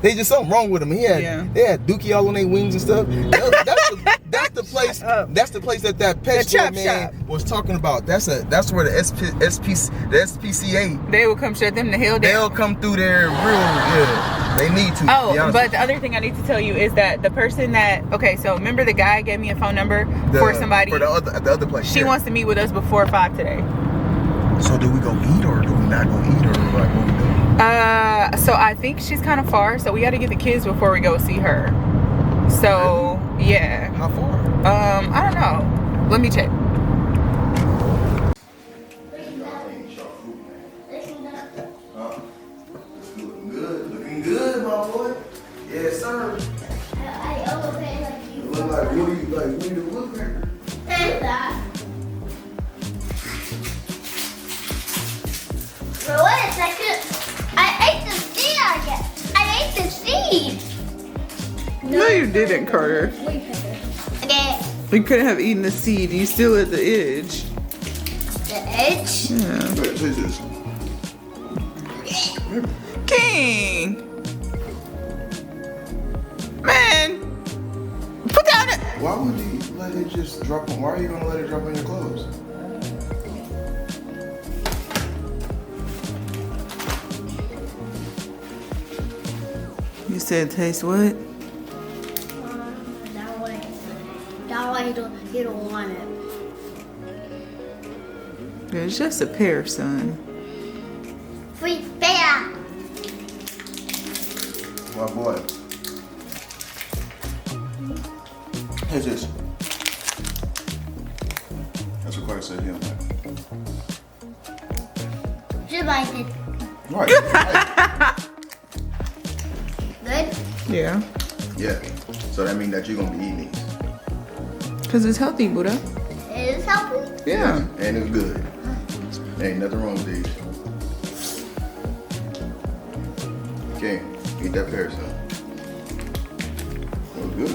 They just something wrong with them. They had dookie all on their wings and stuff. That's the place. That's the place that pet store man was talking about. That's where the SPCA. They will come shut them the hell down. They'll come through there real good. They need to. Oh, but the other thing I need to tell you is that the person that so remember the guy gave me a phone number for somebody for the other place. She wants to meet with us before 5 today. So do we go eat or do we not go eat or like what we do? So I think she's kind of far, so we got to get the kids before we go see her. So yeah. How far? I don't know. Let me check. Looking good, my boy. Yes, sir. I overpaid like you. Look like Woody the Woodpecker. And that. For 1 second, I ate the seed I guess. I ate the seed. No, you didn't, Carter. Okay. You couldn't have eaten the seed. You still at the edge. The edge? Yeah. Wait, taste this. King! Man! Put down it! Why would you let it just drop on? Why are you gonna let it drop on your clothes? You said taste what? That way you don't want it. It's just a pear, son. Free bear. My boy. Taste this. That's what Carter said he don't like. Just like it. Right. Good? Yeah. Yeah. So that means that you're gonna be eating these. Because it's healthy, Buddha. It is healthy. Yeah. And it's good. Ain't nothing wrong with these. Okay, eat that pear, son. Oh, good.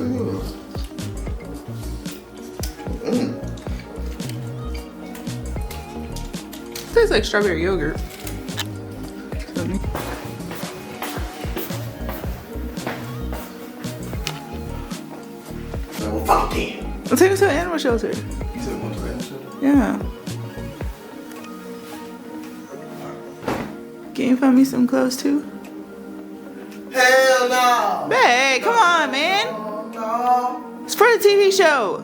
Tastes like strawberry yogurt. Well, fuck them. I'll take us to an animal shelter. You said one to the answer? Yeah. Can you find me some clothes too? Hell no! Babe, come on, man. No. It's for the TV show.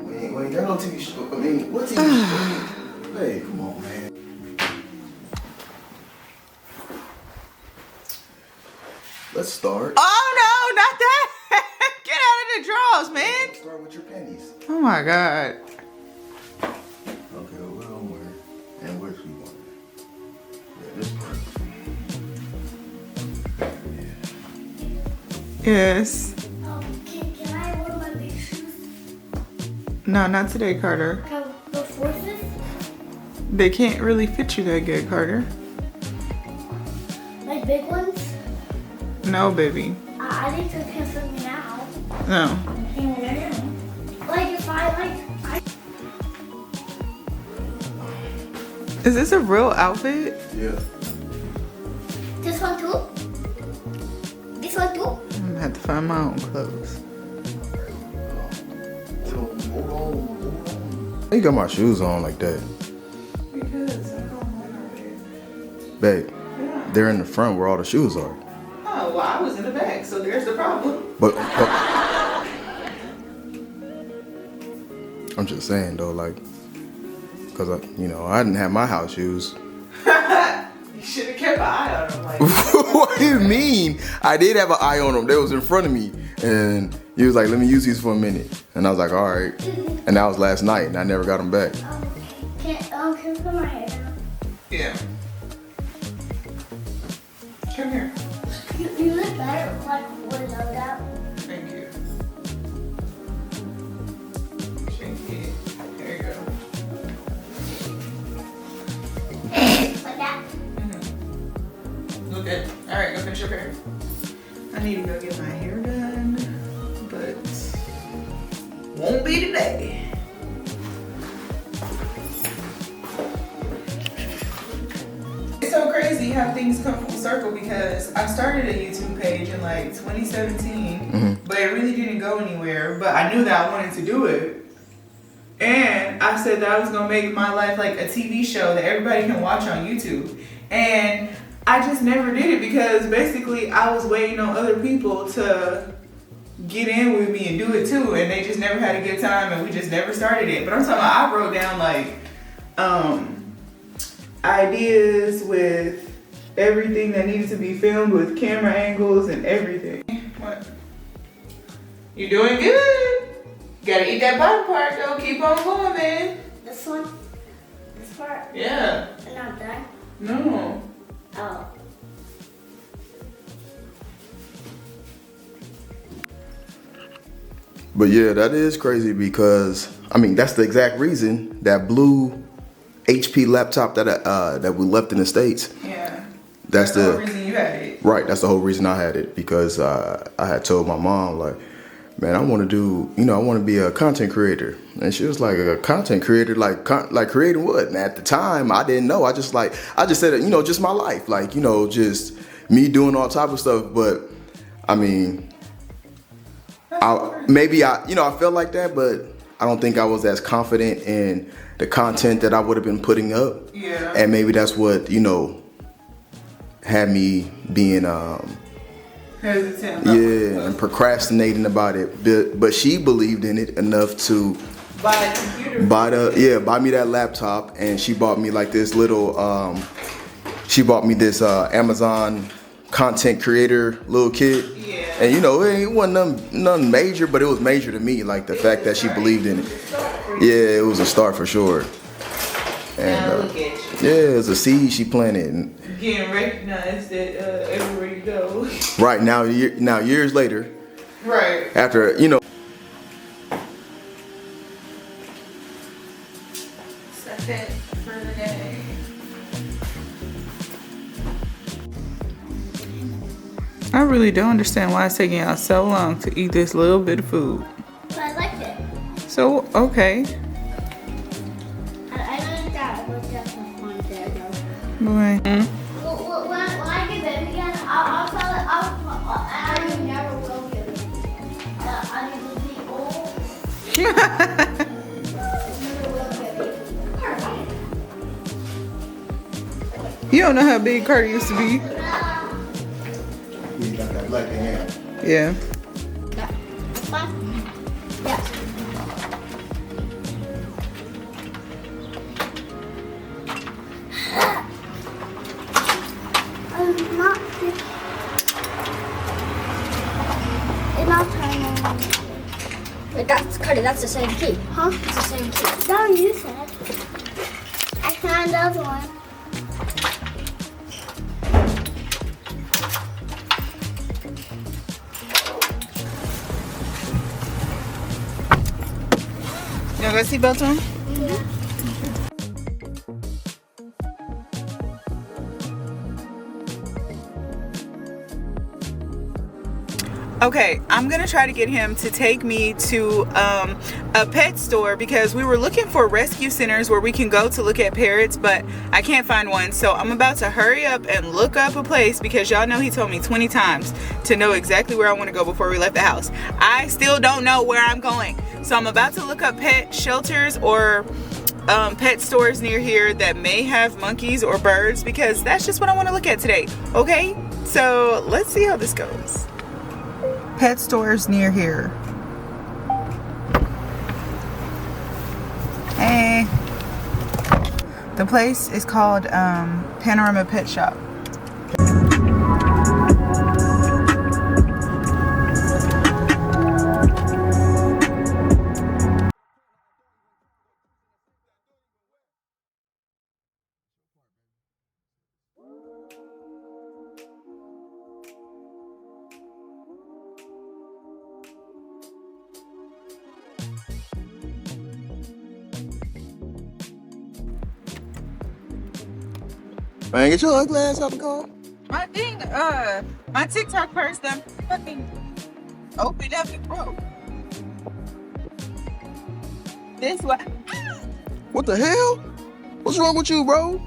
We ain't got no TV show. I mean, what TV show? Hey, come on, man. Let's start. Oh no, not that! Get out of the drawers, man. Start with your panties. Oh my god. Okay, well, where? And where's we want? Yeah, this part. Yes. Can I wear my big shoes? No, not today, Carter. Can I go forces? They can't really fit you that good, Carter. Like big ones? No, baby. I think they can fit me now. No. Like if I Is this a real outfit? Yeah. this one too? This one too? I'm gonna have to find my own clothes. Hold on. You got my shoes on like that. Because I'm going Babe, they're in the front where all the shoes are. Oh, well, I was in the back, so there's the problem. But I'm just saying though, like, cause I didn't have my house shoes. You should have kept an eye on them. Like, What do you mean? I did have an eye on them. They was in front of me, and he was like, "Let me use these for a minute," and I was like, "All right." And that was last night, and I never got them back. Can I put my hair down? yeah. Come here. You look better like without that. Thank you. Thank you. There you go. Like that. Look good. All right, go finish your hair. I need to go get my hair done, but won't be today. It's so crazy how things come full circle because I started a YouTube page in like 2017, but it really didn't go anywhere. But I knew that I wanted to do it. And I said that I was going to make my life like a TV show that everybody can watch on YouTube. And I just never did it because basically I was waiting on other people to get in with me and do it too. And they just never had a good time and we just never started it. But I'm talking about I wrote down like ideas with everything that needed to be filmed with camera angles and everything. What? You doing good. Gotta eat that bottom part though. Keep on going, man. This one? This part? Yeah. And not that? No. Oh. But yeah, that is crazy because I mean that's the exact reason that blue HP laptop that we left in the States. Yeah. That's the whole reason you had it. Right. That's the whole reason I had it because I had told my mom like, man, I want to do, I want to be a content creator. And she was like, a content creator, like creating what? And at the time, I didn't know. I just said, just my life, like, just me doing all type of stuff. But I mean, I felt like that, but I don't think I was as confident in the content that I would have been putting up. Yeah. And maybe that's what, had me being, hesitant. Yeah, and procrastinating about it. But she believed in it enough to buy a computer. Buy me that laptop, and she bought me like this little Amazon content creator little kit. Yeah. And it wasn't nothing major, but it was major to me, like the fact that she believed in it. Yeah, it was a start for sure. And look at you. yeah, it was a seed she planted. And getting recognized at everywhere you go. Right now, years later. Right. After Set for the day. I really don't understand why it's taking y'all so long to eat this little bit of food. But I liked it. So, okay. I know that was just a fun day though. Boy. When I get it again, I'll tell it. I never will get it. I need to be old. Never will get it. You don't know how big Carter used to be. you got that black hand. Yeah. Fun? Yes. That's the same key. Huh? It's the same key. No, you said. I found the other one. You got seatbelt on? Okay, I'm gonna try to get him to take me to a pet store because we were looking for rescue centers where we can go to look at parrots, but I can't find one. So I'm about to hurry up and look up a place because y'all know he told me 20 times to know exactly where I want to go before we left the house. I still don't know where I'm going. So I'm about to look up pet shelters or pet stores near here that may have monkeys or birds because that's just what I want to look at today. Okay, so let's see how this goes. Pet stores near here. Hey, the place is called Panorama Pet Shop. Man, get your ugly ass out the car. My thing, my TikTok purse done fucking opened up and broke. This way. What the hell? What's wrong with you, bro?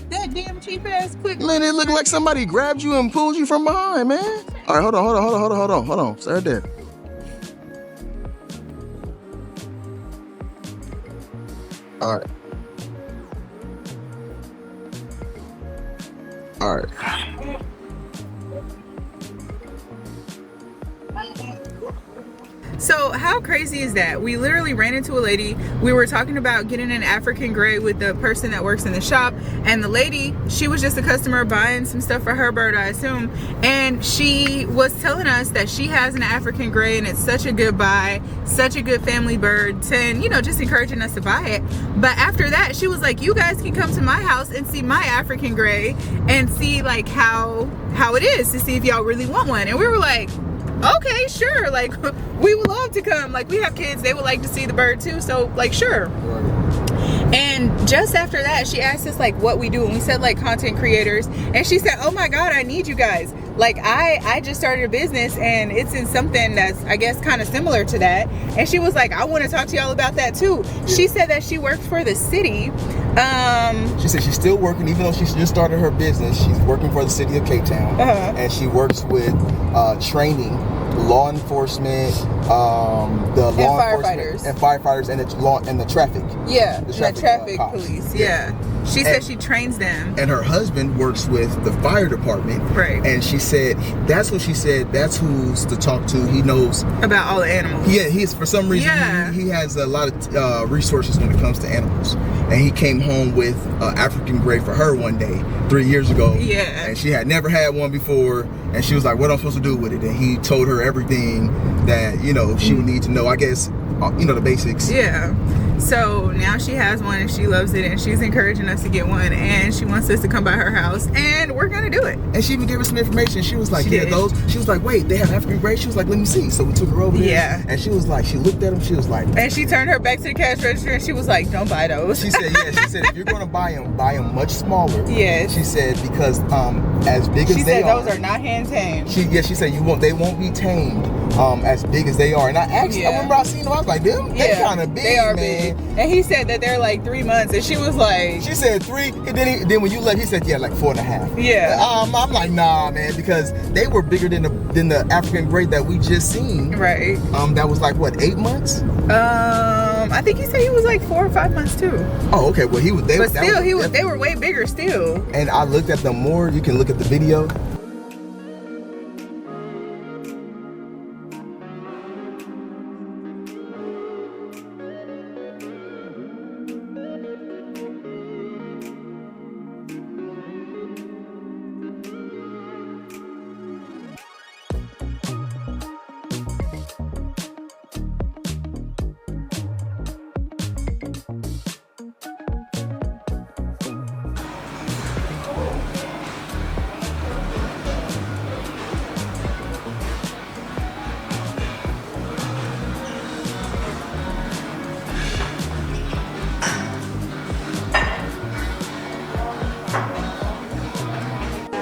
That damn cheap ass quick. Man, it looked like somebody grabbed you and pulled you from behind, man. All right, hold on. Stay right there. All right. All right. So how crazy is that? We literally ran into a lady. We were talking about getting an African gray with the person that works in the shop, and the lady, she was just a customer buying some stuff for her bird, I assume, and she was telling us that she has an African gray and it's such a good buy, such a good family bird, and you know, just encouraging us to buy it. But after that, she was like, you guys can come to my house and see my African gray and see like how it is, to see if y'all really want one. And we were like, okay, sure, like we would love to come. Like, we have kids, they would like to see the bird too, so like, sure. And just after that, she asked us like what we do, and we said like content creators, and she said, oh my god, I need you guys. Like, I just started a business and it's in something that's, I guess, kind of similar to that. And she was like, I want to talk to y'all about that too. Yeah. She said that she works for the city. She said she's still working, even though she's just started her business. She's working for the city of Cape Town, and she works with training law enforcement, the law firefighters and firefighters, and the traffic. Yeah, the traffic cops. Police. Yeah. She said she trains them. And her husband works with the fire department. Right. And she said, that's what she said, that's who's to talk to. He knows about all the animals. Yeah, he's, for some reason, he has a lot of resources when it comes to animals. And he came home with African gray for her one day, 3 years ago. Yeah. And she had never had one before. And she was like, what am I supposed to do with it? And he told her everything that, you know, she would need to know. I guess, you know, the basics. Yeah. So now she has one and she loves it, and she's encouraging us to get one, and she wants us to come by her house, and we're gonna do it. And she even gave us some information. She was like, those. She was like, wait, they have African gray? She was like, let me see. So we took her over there. Yeah. And she was like, she looked at them. She was like. And she turned her back to the cash register and she was like, don't buy those. She said, she said, if you're going to buy them much smaller. Yes. She said, because as big as they are. She said those are not hand tamed. She said, they won't be tamed as big as they are. And I actually, I remember I seen them. I was like, they kind of big, they are man. big. And he said that they're like 3 months, and she was like, she said 3, and then when you left, he said, like 4.5. Yeah. I'm like, nah, man, because they were bigger than the African gray that we just seen. Right. That was like what, 8 months? I think he said he was like 4 or 5 months too. Oh, okay. Well, they were way bigger still. And I looked at them more. You can look at the video.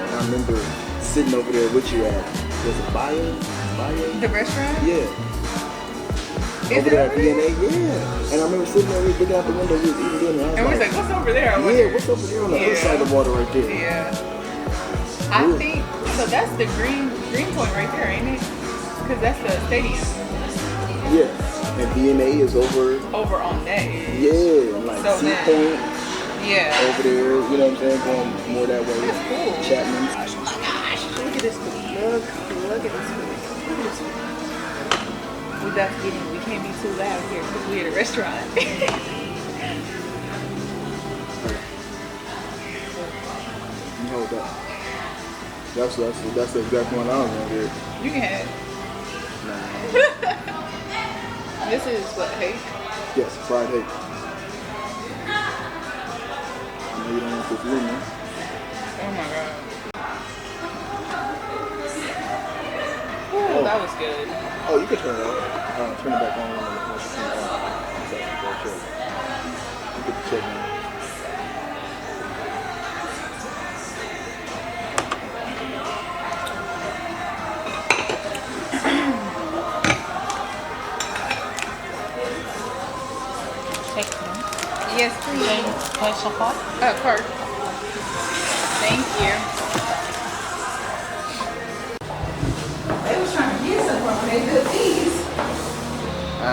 I remember sitting over there with you at, was it Bio? The restaurant? Yeah. Over there at DNA, yeah. And I remember sitting there, looking out the window, we was eating dinner. And we was like, what's over there? Yeah, what's over there on the other side of the water right there? Yeah. I think, so that's the green point right there, ain't it? Because that's the stadium. Yeah. And DNA is over on that end. Yeah, like so Sea Point. Yeah. Over there, you know what I'm saying? Going more that way. That's cool. Chapman. Oh my gosh, look at this food. Look at this food. Look at this food. We can't be too loud here because we're at a restaurant. You hold that. That's the exact one I was gonna get. You can have it. Nah. This is what, hake? Yes, fried hake. I know you don't want this room, man. Oh my god. Ooh, that was good. Oh, you can turn it off. Turn it back on. You get the check now. Yes, please. Quel chocolat? Cart. Thank you. They was trying to get something when they did these. I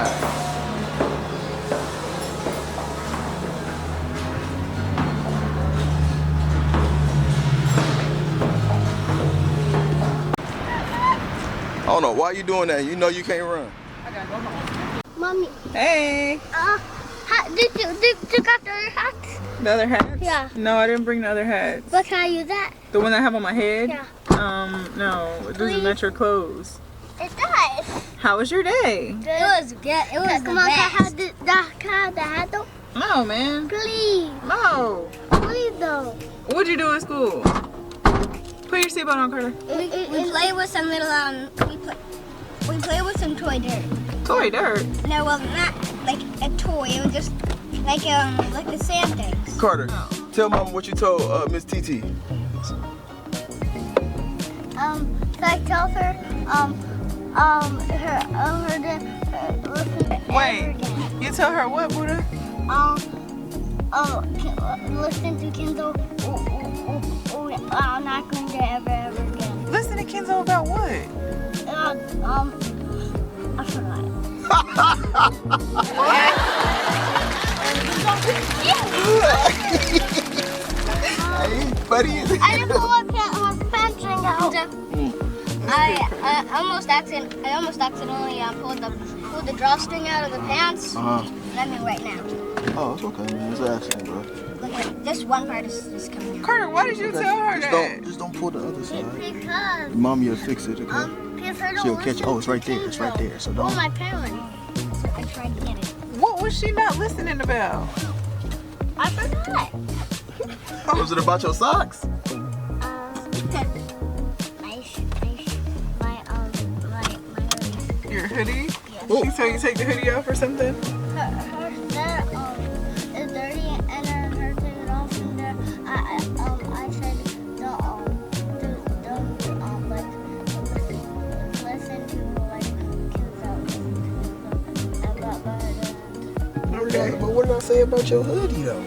don't know why you doing that. You know you can't run. I gotta go home. Mommy, Hey, did you got the other hat? the other hats? Yeah. No, I didn't bring the other hats. But can I use that? The one I have on my head? Yeah. No, it doesn't Please? match your clothes. It does. How was your day? It was good. It was Come on, can I have the hat though? No, man. Please. No. Please though. What'd you do at school? Put your seatbelt on, Carter. We play with some little we play with some toy dirt. Toy dirt. No, well, not like a toy. It was just like the sand things. Carter, tell Mama what you told Miss TT. So I told her, Wait, you tell her what, Buddha? Listen to Kindle. I'm not going to ever again. Listen to Kenzo about what? I forgot. Hey, buddy. I didn't pull my pants string out. I almost accidentally pulled the drawstring out of the pants. Let me right now. Oh, it's okay, man. It's an accident, bro. Look at this one part is coming out. Carter, why did you tell her that? Just don't pull the other side. Because Mommy will fix it, okay? She'll catch. Oh, it's right there. It's right there. So Oh, don't. my parents. So I tried to get it. What was she not listening about? I forgot. Was it about your socks? Your hoodie? Oh. She told you to take the hoodie off or something? Her that is dirty and then her take it off from there. I said don't like listen to like kids about Okay, but what did I say about your hoodie though?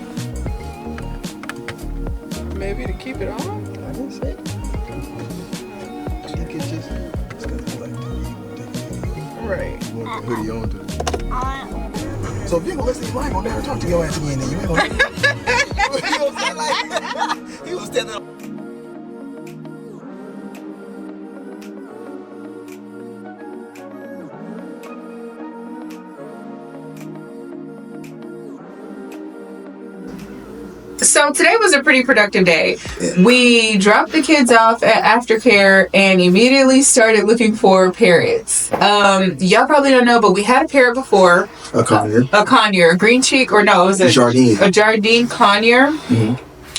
Maybe to keep it on? I didn't say it. I think it's gonna be like the Right. you want the hoodie on to the. So if you gonna listen, you ain't gonna never talk to your ass again. Then you ain't gonna. He was standing like he was standing. So today was a pretty productive day. We dropped the kids off at aftercare and immediately started looking for parrots. Y'all probably don't know, but we had a parrot before. A conure. A conure, a green cheek, or no, it was a Jardine. A Jardine conure. Mm-hmm.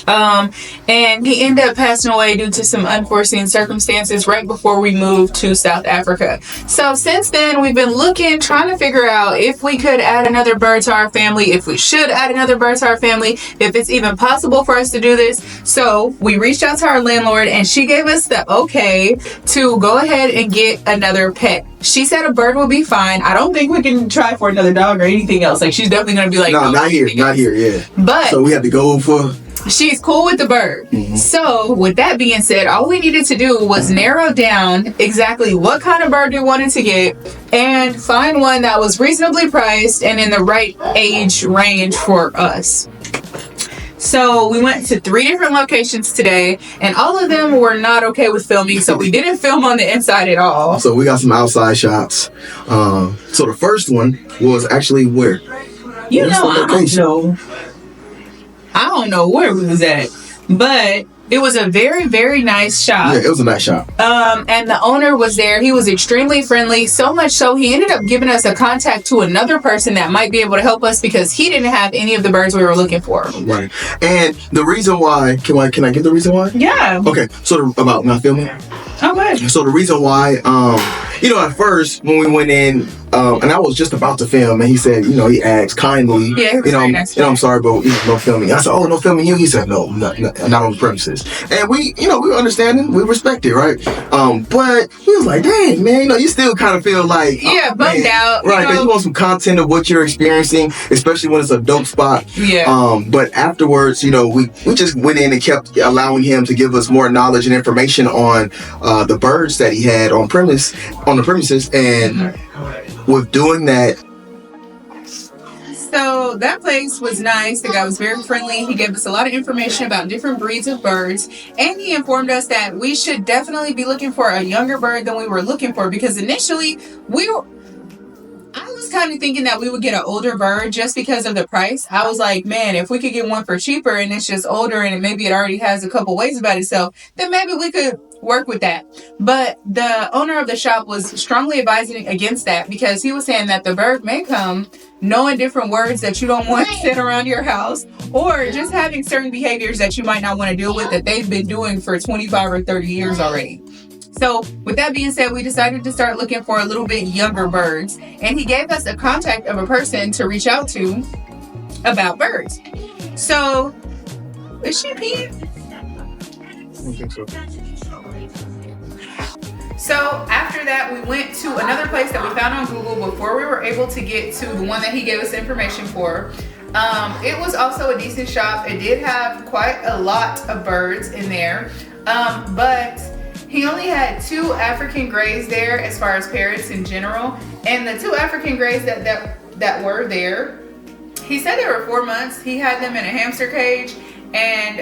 And he ended up passing away due to some unforeseen circumstances right before we moved to South Africa. So since then, we've been trying to figure out if we could add another bird to our family, if we should add another bird to our family, if it's even possible for us to do this. So we reached out to our landlord and she gave us the okay to go ahead and get another pet. She said a bird will be fine. I don't think we can try for another dog or anything else. Like, she's definitely going to be like, No, not here, yeah. But so we had to go for. she's cool with the bird. Mm-hmm. So with that being said, all we needed to do was narrow down exactly what kind of bird we wanted to get and find one that was reasonably priced and in the right age range for us. So we went to 3 different locations today and all of them were not okay with filming, so we didn't film on the inside at all. So we got some outside shots. So the first one was actually where? You know, I don't know where we was at, but it was a very, very nice shop. Yeah, it was a nice shop. And the owner was there. He was extremely friendly, so much so he ended up giving us a contact to another person that might be able to help us because he didn't have any of the birds we were looking for. Right. And the reason why, can I give the reason why? Yeah. Okay, so about not filming. Oh, good. So the reason why at first when we went in, and I was just about to film, and he said, he asked kindly, Yeah, he was very nice. I'm sorry, but no filming. I said, oh, no filming you? He said, no, not on the premises. And we were understanding, we respect it, right? But he was like, dang, man, you still kind of feel like, bummed out, right? Because you want some content of what you're experiencing, especially when it's a dope spot. Yeah. But afterwards, we just went in and kept allowing him to give us more knowledge and information on the birds that he had on the premises, and with doing that. So that place was nice. The guy was very friendly. He gave us a lot of information about different breeds of birds, and he informed us that we should definitely be looking for a younger bird than we were looking for, because initially I was kind of thinking that we would get an older bird just because of the price. I was like, man, if we could get one for cheaper and it's just older and maybe it already has a couple ways about itself, then maybe we could work with that. But the owner of the shop was strongly advising against that, because he was saying that the bird may come knowing different words that you don't want sitting around your house, or just having certain behaviors that you might not want to deal with that they've been doing for 25 or 30 years already. So with that being said, we decided to start looking for a little bit younger birds, and he gave us a contact of a person to reach out to about birds. So, is she peeing? I don't think so. So after that, we went to another place that we found on Google before we were able to get to the one that he gave us information for. It was also a decent shop. It did have quite a lot of birds in there, but he only had 2 African greys there as far as parrots in general. And the 2 African greys that were there, he said they were 4 months. He had them in a hamster cage, and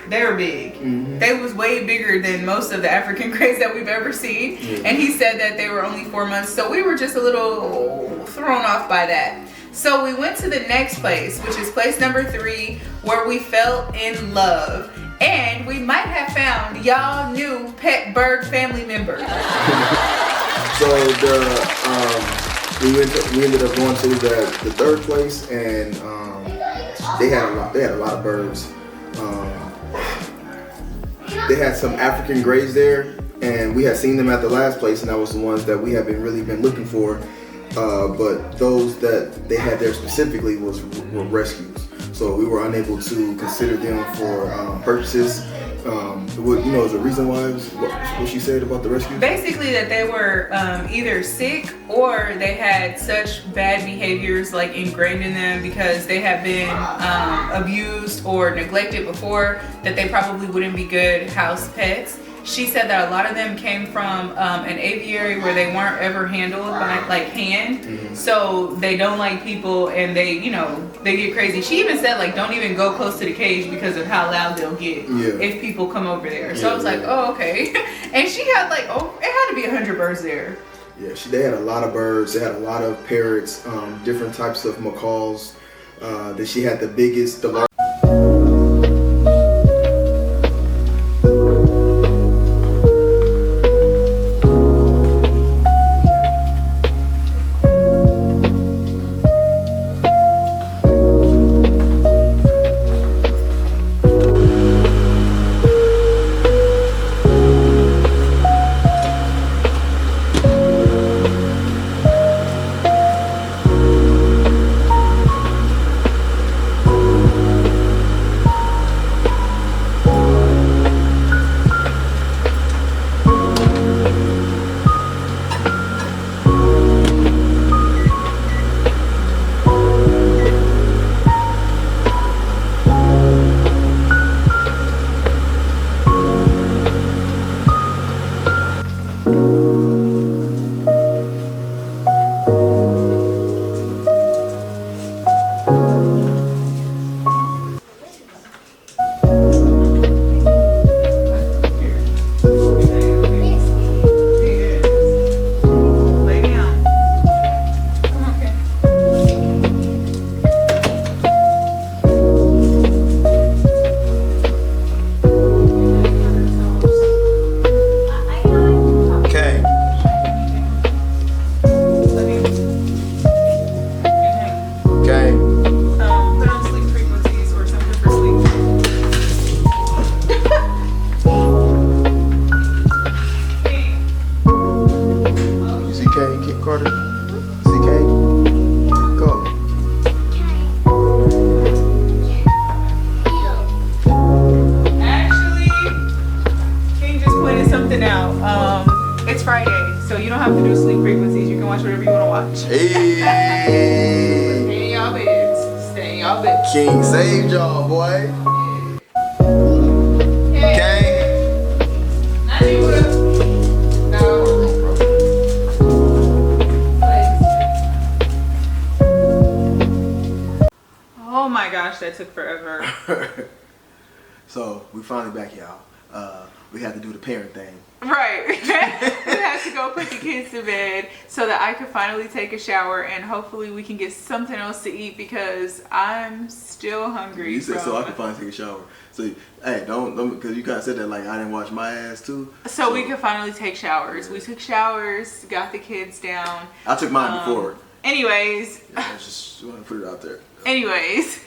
they were big. Mm-hmm. They was way bigger than most of the African greys that we've ever seen. Mm-hmm. And he said that they were only 4 months. So we were just a little thrown off by that. So we went to the next place, which is place number 3, where we fell in love. And we might have found y'all new pet bird family member. So we ended up going to the third place, and they had a lot of birds. They had some African greys there, and we had seen them at the last place, and that was the ones that we have been looking for. But those that they had there specifically were rescues. So we were unable to consider them for purchases. Is the reason why it was what she said about the rescue? Basically that they were either sick, or they had such bad behaviors like ingrained in them because they had been abused or neglected before, that they probably wouldn't be good house pets. She said that a lot of them came from an aviary where they weren't ever handled by hand. Mm-hmm. So they don't like people, and they get crazy. She even said don't even go close to the cage because of how loud they'll get if people come over there. So I was like, oh, okay. And she had it had to be 100 birds there. Yeah, they had a lot of birds. They had a lot of parrots, different types of macaws. That she had the largest. Carter? See Kane? Call him. Actually, King just pointed something out. It's Friday, so you don't have to do sleep frequencies. You can watch whatever you want to watch. Hey! Stay in y'all beds. Stay in y'all beds. King saved y'all, boy. Hey. Kane. Not you. No. Oh my gosh, that took forever. So we finally back, y'all. We had to do the parent thing. Right. We had to go put the kids to bed so that I could finally take a shower and hopefully we can get something else to eat because I'm still hungry. You said so I could finally take a shower. So hey, don't because you kind of said that like I didn't wash my ass too. So we could finally take showers. We took showers, got the kids down. I took mine before. Anyways. Yeah, I just want to put it out there. Anyways.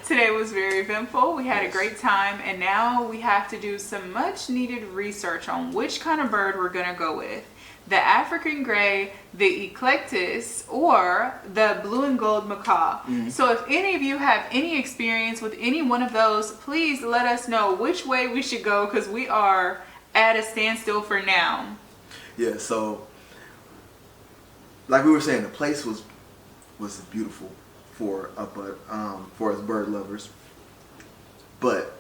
Today was very eventful. We had a great time and now we have to do some much needed research on which kind of bird we're gonna go with. The African gray, the eclectus, or the blue and gold macaw. So if any of you have any experience with any one of those, please let us know which way we should go because we are at a standstill for now. Yeah, so like we were saying, the place was beautiful for us bird lovers, but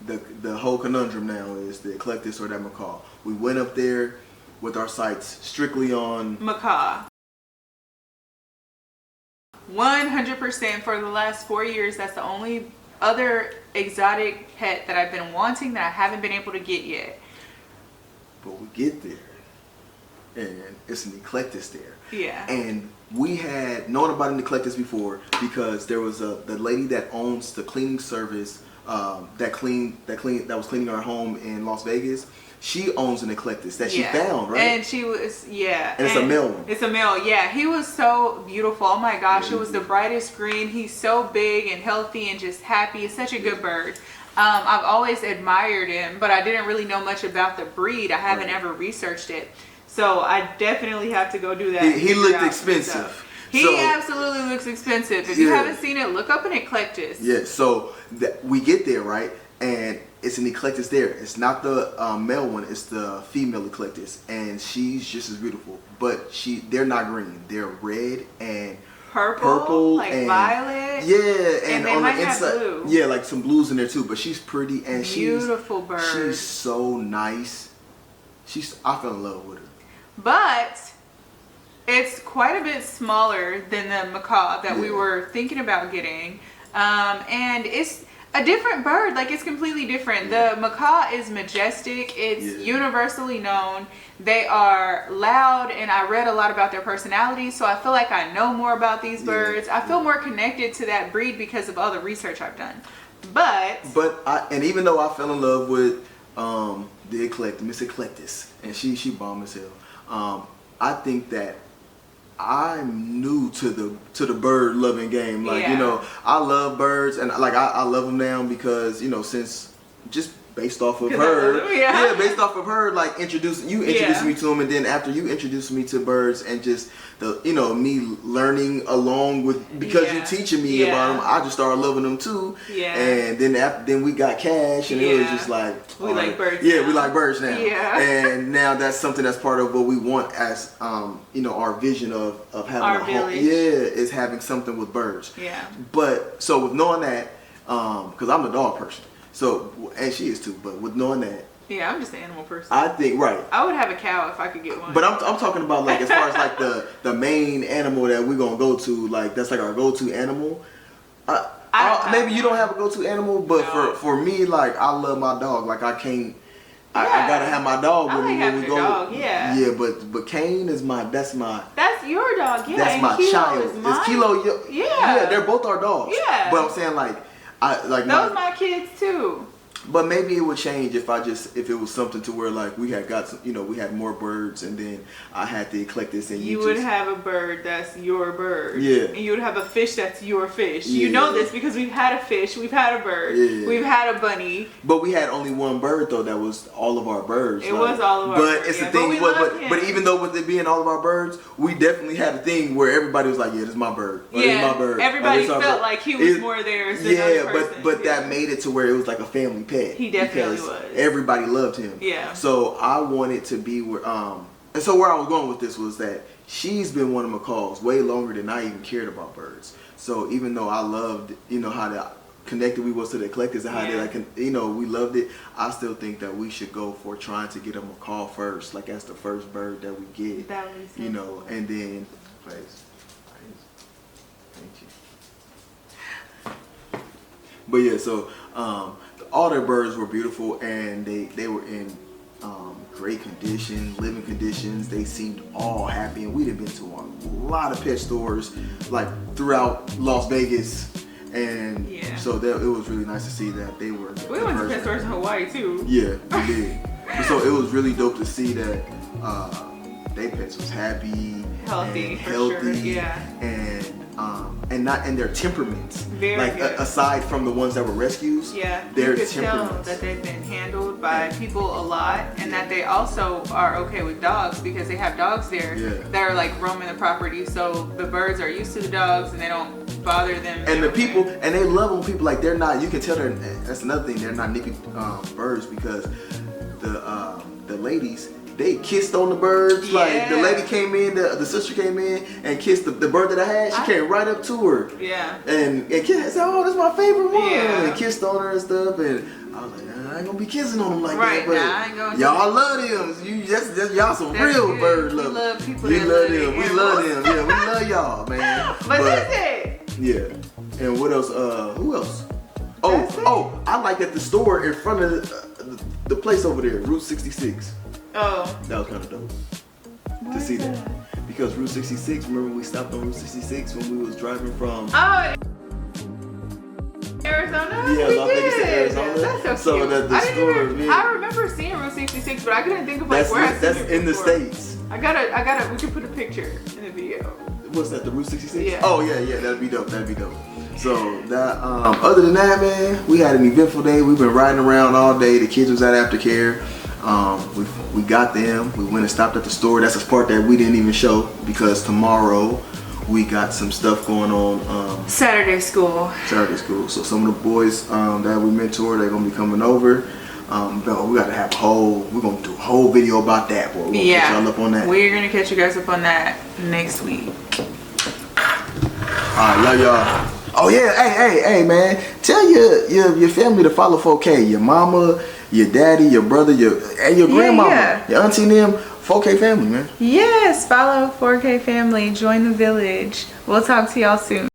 the whole conundrum now is the eclectus or that macaw. We went up there with our sights strictly on macaw. 100% for the last 4 years. That's the only other exotic pet that I've been wanting that I haven't been able to get yet. But we get there and it's an eclectus there. Yeah. And we had known about an eclectus before because there was the lady that owns the cleaning service that was cleaning our home in Las Vegas. She owns an eclectus that she found, right? And she was, yeah. And it's a male one. It's a male, yeah. He was so beautiful. Oh my gosh, it was the brightest green. He's so big and healthy and just happy. He's such a good bird. I've always admired him, but I didn't really know much about the breed. I haven't ever researched it. So I definitely have to go do that. He looked expensive. He absolutely looks expensive. If you haven't seen it, look up an eclectus. Yeah, so we get there, right? And it's an eclectus there. It's not the male one, it's the female eclectus. And she's just as beautiful. But they're not green. They're red and purple like and violet. Yeah, and they on might the inside, have blue. Yeah, like some blues in there too. But she's pretty and beautiful bird. She's so nice. I fell in love with her. But it's quite a bit smaller than the macaw that we were thinking about getting. And it's a different bird. Like, it's completely different. The macaw is majestic. It's universally known. They are loud, and I read a lot about their personalities, so I feel like I know more about these birds. I feel more connected to that breed because of all the research I've done. But and even though I fell in love with the eclectus, Miss Eclectus, and she bomb as hell. I think that I'm new to the bird loving game. Like, you know, I love birds and like I love them now because, you know, since just based off of her, based off of her, like introducing me to them, and then after you introduced me to birds and just the, you know, me learning along with, because you teaching me about them, I just started loving them too. And then we got Cash, and it was just like we like birds. Yeah, we like birds now. Yeah. And now that's something that's part of what we want as you know, our vision of having our a village. home. Is having something with birds. Yeah. But so with knowing that, because I'm a dog person. So, and she is too, but with knowing that, yeah, I'm just an animal person. I think, right. I would have a cow if I could get one. But I'm talking about like as far as like the main animal that we're gonna go to, like that's like our go-to animal. Maybe you don't have a go-to animal, but for me, like I love my dog. Like I can't. I gotta have my dog with me when we go. Dog, yeah. Yeah, but Kane is that's your dog. Yeah. That's my Kilo child. is mine. It's Kilo. Yeah, they're both our dogs. Yeah. But I'm saying like those my kids too. But maybe it would change if if it was something to where like we had got some, we had more birds, and then I had to collect this, and you would have a bird that's your bird. Yeah. And you would have a fish that's your fish. Yeah. You know this because we've had a fish, we've had a bird, Yeah. we've had a bunny. But we had only one bird though that was all of our birds. It was all of our but birds. It's the Yeah. thing. But we love him. But even though with it being all of our birds, we definitely had a thing where everybody was like, "Yeah, this is my bird." Or, Yeah. "This is my bird." Everybody Or, "This is our felt bird." like he was more theirs than the other person. but that made it to where it was like a family pet. He definitely because was. Everybody loved him. Yeah. So I wanted to be where and so where I was going with this was that she's been one of macaws way longer than I even cared about birds. So even though I loved, how connected we was to the collectors and how they we loved it, I still think that we should go for trying to get a macaw first, like as the first bird that we get. That would be so cool. And then thank you. But yeah, so all their birds were beautiful, and they were in great condition, living conditions. They seemed all happy, and we'd have been to a lot of pet stores like throughout Las Vegas, and so it was really nice to see that they were. We went to pet stores in Hawaii too. Yeah, we did. So it was really dope to see that they pets was happy, healthy, healthy, sure. Yeah, and not in their temperaments. Very like good. Aside from the ones that were rescues, their you could tell that they've been handled by people a lot, and that they also are okay with dogs because they have dogs there that are like roaming the property. So the birds are used to the dogs, and they don't bother them. And the people, and they love when people like they're not. You can tell that's another thing. They're not nippy birds because the ladies. They kissed on the birds. Yeah. Like the lady came in, the sister came in and kissed the bird that I had. She came right up to her. Yeah. And kissed, said, "Oh, that's my favorite one." Yeah. And kissed on her and stuff. And I was like, "Nah, I ain't gonna be kissing on them like Right, that." But nah, I ain't gonna y'all love them. That's y'all some real good. bird We lovers. love people We that love love them. their We love them. animals. Yeah, we love y'all, man. But that's it. Yeah. And what else? Who else? That's it. Oh, I like at the store in front of the place over there, Route 66. Oh. That was kind of dope to see that. Because Route 66, remember we stopped on Route 66 when we was driving from Arizona? Yeah, We Las Vegas to did. Arizona. That's so cute. that the store, man, I remember seeing Route 66, but I couldn't think of like where I that's seen it in the before. States. I gotta, we could put a picture in the video. What's that, the Route 66? Yeah. Oh yeah, that'd be dope. So that other than that, man, we had an eventful day. We've been riding around all day. The kids was at aftercare. We got them. We went and stopped at the store. That's a part that we didn't even show because tomorrow we got some stuff going on. Saturday school. So some of the boys that we mentor, they're gonna be coming over. We gotta have we're gonna do a whole video about that, boy. We're gonna catch y'all up on that. We're gonna catch you guys up on that next week. Alright, love y'all. Oh yeah, hey man. Tell your family to follow 4K. Your mama, your daddy, your brother, your grandmama, your auntie and them. 4K family, man. Yes, follow 4K family. Join the village. We'll talk to y'all soon.